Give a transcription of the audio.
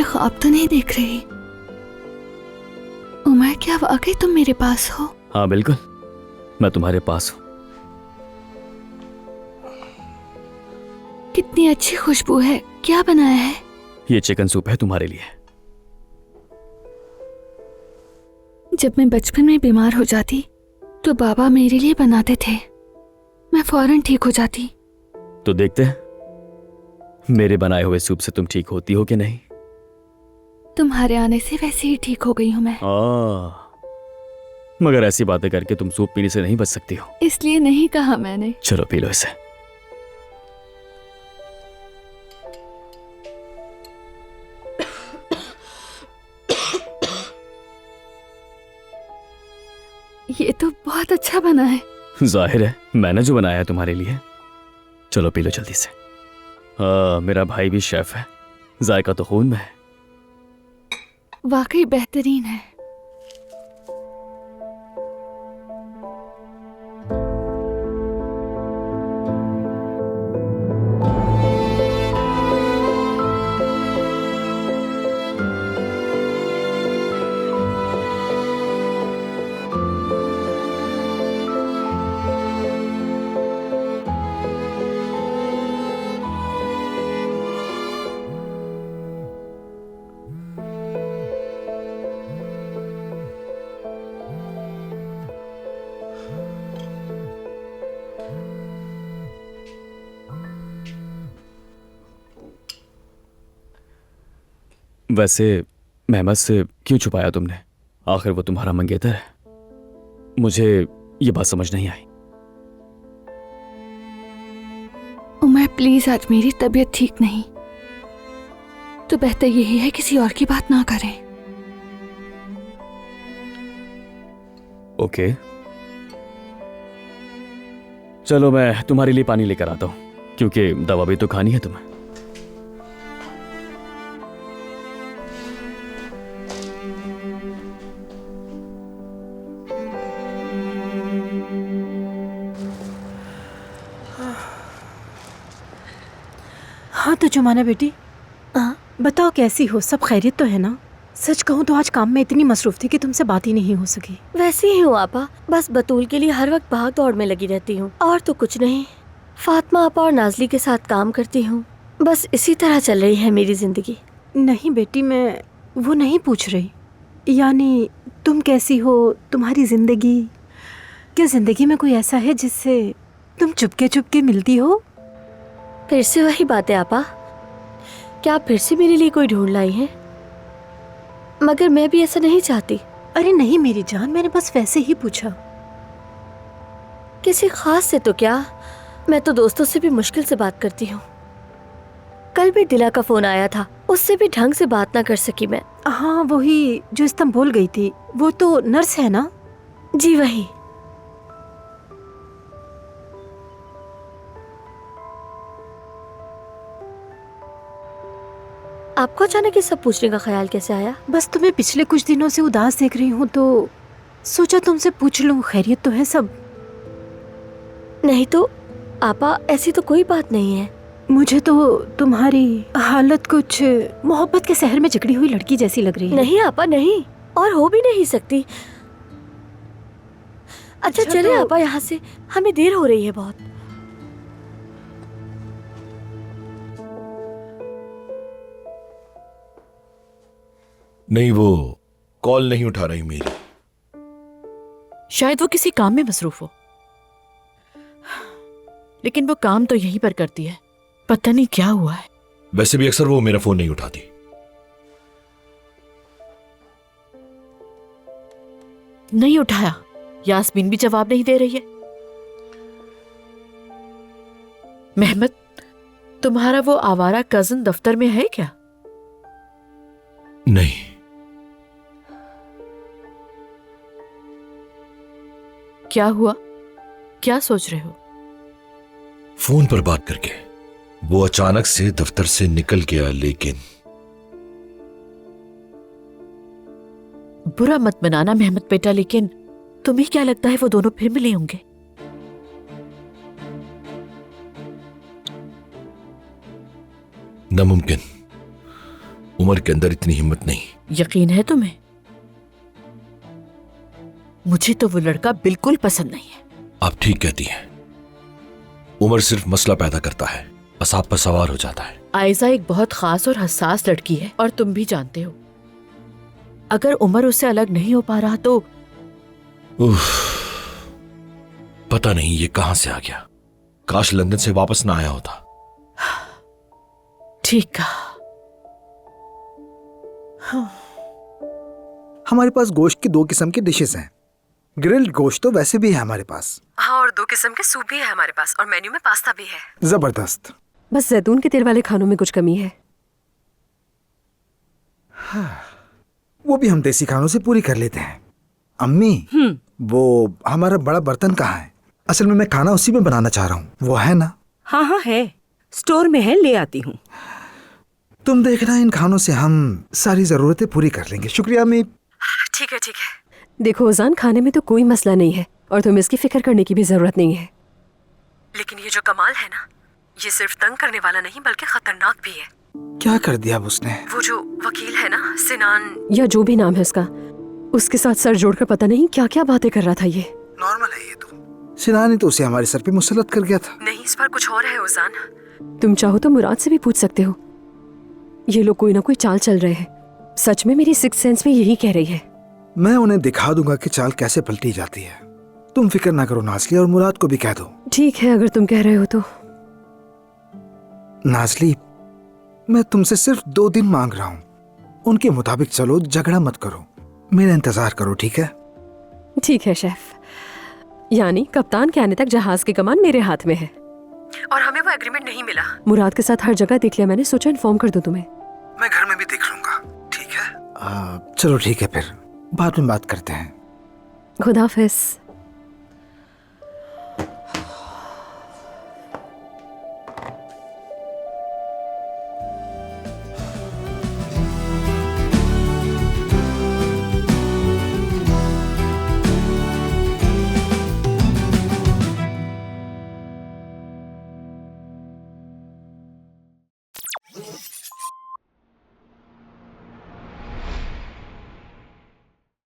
मैं ख्वाब तो नहीं देख रही? उमर, क्या वाकई तुम मेरे पास हो? हाँ बिल्कुल, मैं तुम्हारे पास हूँ। कितनी अच्छी खुशबू है। क्या बनाया है? ये चिकन सूप है तुम्हारे लिए। जब मैं बचपन में बीमार हो जाती तो बाबा मेरे लिए बनाते थे। मैं फौरन ठीक हो जाती। तो देखते हैं मेरे बनाए हुए सूप से तुम ठीक होती हो कि नहीं। तुम्हारे आने से वैसे ही ठीक हो गई हूँ मैं। मगर ऐसी बातें करके तुम सूप पीने से नहीं बच सकती हो। इसलिए नहीं कहा मैंने। चलो पी लो इसे। ये तो बहुत अच्छा बना है। जाहिर है, मैंने जो बनाया है तुम्हारे लिए। चलो पी लो जल्दी से। मेरा भाई भी शेफ है, जायका तो खून में है। वाकई बेहतरीन है। वैसे मेहमत से क्यों छुपाया तुमने? आखिर वो तुम्हारा मंगेतर है। मुझे ये बात समझ नहीं आई। उमर प्लीज, आज मेरी तबीयत ठीक नहीं, तो बेहतर यही है किसी और की बात ना करें। ओके, चलो मैं तुम्हारे लिए पानी लेकर आता हूं, क्योंकि दवा भी तो खानी है तुम्हें। हाँ तो जुमाना बेटी, बताओ कैसी हो? सब खैरियत तो है ना? सच कहूँ तो आज काम में इतनी मसरूफ थी कि तुमसे बात ही नहीं हो सकी। वैसे ही हूँ आपा, बस बतूल के लिए हर वक्त भाग दौड़ में लगी रहती हूँ, और तो कुछ नहीं। फातिमा आपा और नाजली के साथ काम करती हूँ, बस इसी तरह चल रही है मेरी जिंदगी। नहीं बेटी, मैं वो नहीं पूछ रही। यानी तुम कैसी हो, तुम्हारी जिंदगी। क्या जिंदगी में कोई ऐसा है जिससे तुम चुपके चुपके मिलती हो? फिर से वही बातें आपा, क्या आप फिर से मेरे लिए कोई ढूंढ लाई है? मगर मैं भी ऐसा नहीं चाहती। अरे नहीं मेरी जान, मैंने बस वैसे ही पूछा। किसी खास से तो क्या, मैं तो दोस्तों से भी मुश्किल से बात करती हूँ। कल भी दिला का फोन आया था, उससे भी ढंग से बात ना कर सकी मैं। हाँ वही जो इस्तांबुल गई थी, वो तो नर्स है ना? जी वही। आपको अचानक ये सब पूछने का ख्याल कैसे आया? बस तुम्हें पिछले कुछ दिनों से उदास देख रही हूँ तो सोचा तुमसे पूछ लूं, खैरियत तो है सब? नहीं तो आपा, ऐसी तो कोई बात नहीं है। मुझे तो तुम्हारी हालत कुछ मोहब्बत के शहर में जकड़ी हुई लड़की जैसी लग रही है। नहीं आपा नहीं, और हो भी नहीं सकती। अच्छा चले आपा यहाँ से, हमें देर हो रही है बहुत। नहीं, वो कॉल नहीं उठा रही मेरी। शायद वो किसी काम में मसरूफ हो, लेकिन वो काम तो यहीं पर करती है। पता नहीं क्या हुआ है। वैसे भी अक्सर वो मेरा फोन नहीं उठाती। नहीं उठाया? यास्मीन भी जवाब नहीं दे रही है। मेहमत, तुम्हारा वो आवारा कजन दफ्तर में है क्या? नहीं। क्या हुआ? क्या सोच रहे हो? फोन पर बात करके वो अचानक से दफ्तर से निकल गया, लेकिन बुरा मत मनाना मेहमत बेटा, लेकिन तुम्हें क्या लगता है वो दोनों फिर मिले होंगे? नामुमकिन। उमर के अंदर इतनी हिम्मत नहीं। यकीन है तुम्हें? मुझे तो वो लड़का बिल्कुल पसंद नहीं है। आप ठीक कहती हैं। उमर सिर्फ मसला पैदा करता है, असाब पर सवार हो जाता है। आयजा एक बहुत खास और हसास लड़की है और तुम भी जानते हो। अगर उमर उससे अलग नहीं हो पा रहा तो उफ, पता नहीं ये कहां से आ गया। काश लंदन से वापस ना आया होता। ठीक कहा। हमारे पास गोश्त की 2 किस्म की डिशेस हैं। ग्रिल्ड गोश्त तो वैसे भी है हमारे पास। हाँ, और 2 किस्म के सूप भी है हमारे पास, और मेन्यू में पास्ता भी है। जबरदस्त। बस जैतून के तेल वाले खानों में कुछ कमी है। वो भी हम देसी खानों से पूरी कर लेते हैं। अम्मी, वो हमारा बड़ा बर्तन कहाँ है? असल में मैं खाना उसी में बनाना चाह रहा हूँ, वो है ना? हाँ हाँ है, स्टोर में है, ले आती हूँ। तुम देखना, इन खानों से हम सारी जरूरतें पूरी कर लेंगे। शुक्रिया अम्मी। ठीक है ठीक है। देखो उजान, खाने में तो कोई मसला नहीं है और तुम्हें इसकी फिक्र करने की भी जरूरत नहीं है। लेकिन ये जो कमाल है ना, ये सिर्फ तंग करने वाला नहीं बल्कि खतरनाक भी है। क्या कर दिया अब उसने? वो जो वकील है ना, सिनान या जो भी नाम है उसका, उसके साथ सर जोड़कर पता नहीं क्या क्या बातें कर रहा था। ये नॉर्मल है ये तो। सिनान ने तो उसे हमारे सर पे मुसल्लत कर गया था। नहीं, इस बार कुछ और है उजान। तुम चाहो तो मुराद से भी पूछ सकते हो। ये लोग कोई ना कोई चाल चल रहे हैं। सच में मेरी सिक्स सेंस में यही कह रही है। मैं उन्हें दिखा दूंगा कि चाल कैसे पलटी जाती है। तुम फिक्र ना करो नाजली, और मुराद को भी कह दो। ठीक है, अगर तुम कह रहे हो तो। नाजली, मैं तुमसे सिर्फ 2 दिन मांग रहा हूँ। उनके मुताबिक चलो, झगड़ा मत करो, मेरा इंतजार करो, ठीक है? ठीक है शेफ। यानी कप्तान के आने तक जहाज की कमान मेरे हाथ में है। और हमें वो एग्रीमेंट नहीं मिला। मुराद के साथ हर जगह देख लिया मैंने, सोचा इन्फॉर्म कर दूं तुम्हें। मैं घर में भी देख लूंगा, ठीक है? चलो ठीक है, फिर बाद में बात करते हैं। खुदा हाफिज।